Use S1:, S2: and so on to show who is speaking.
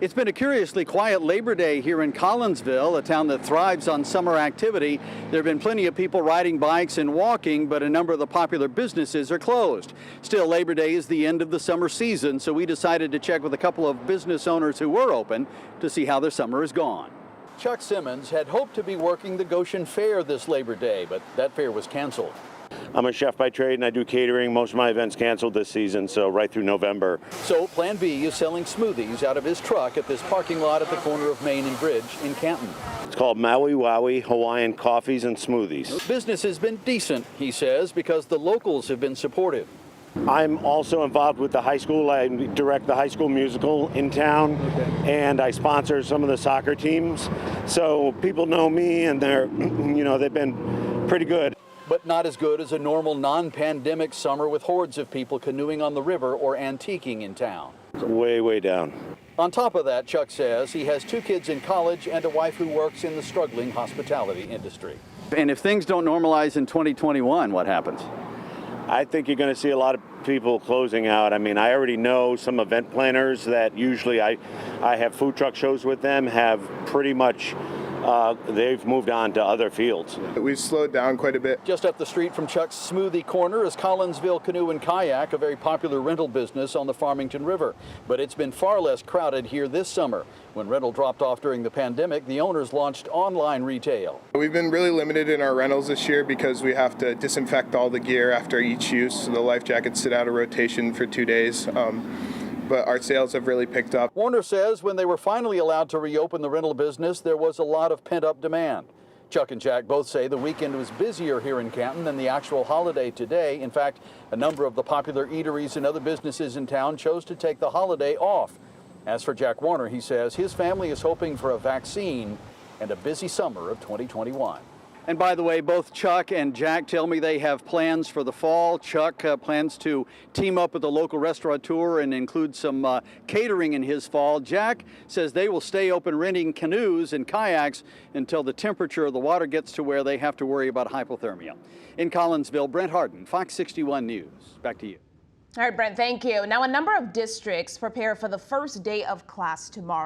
S1: It's been a curiously quiet Labor Day here in Collinsville, a town that thrives on summer activity. There have been plenty of people riding bikes and walking, but a number of the popular businesses are closed. Still, Labor Day is the end of the summer season, so we decided to check with a couple of business owners who were open to see how their summer has gone. Chuck Simmons had hoped to be working the Goshen Fair this Labor Day, but that fair was canceled.
S2: I'm a chef by trade and I do catering. Most of my events canceled this season, so right through November.
S1: So Plan B is selling smoothies out of his truck at this parking lot at the corner of Main and Bridge in Canton.
S2: It's called Maui Wowie Hawaiian Coffees and Smoothies.
S1: Business has been decent, he says, because the locals have been supportive.
S2: I'm also involved with the high school. I direct the high school musical in town, and I sponsor some of the soccer teams. So people know me, and they've been pretty good.
S1: But not as good as a normal non-pandemic summer with hordes of people canoeing on the river or antiquing in town.
S2: It's way, way down.
S1: On top of that, Chuck says he has 2 kids in college and a wife who works in the struggling hospitality industry. And if things don't normalize in 2021, what happens?
S2: I think you're going to see a lot of people closing out. I mean, I already know some event planners that usually I have food truck shows with them have pretty much they've moved on to other fields.
S3: We've slowed down quite a bit.
S1: Just up the street from Chuck's Smoothie Corner is Collinsville Canoe and Kayak, a very popular rental business on the Farmington River. But it's been far less crowded here this summer. When rental dropped off during the pandemic, the owners launched online retail.
S3: We've been really limited in our rentals this year because we have to disinfect all the gear after each use. So the life jackets sit out of rotation for 2 days. But our sales have really picked up.
S1: Warner says when they were finally allowed to reopen the rental business, there was a lot of pent-up demand. Chuck and Jack both say the weekend was busier here in Canton than the actual holiday today. In fact, a number of the popular eateries and other businesses in town chose to take the holiday off. As for Jack Warner, he says his family is hoping for a vaccine and a busy summer of 2021. And by the way, both Chuck and Jack tell me they have plans for the fall. Chuck plans to team up with a local restaurateur and include some catering in his fall. Jack says they will stay open renting canoes and kayaks until the temperature of the water gets to where they have to worry about hypothermia. In Collinsville, Brent Harden, Fox 61 News. Back to you.
S4: All right, Brent, thank you. Now, a number of districts prepare for the first day of class tomorrow.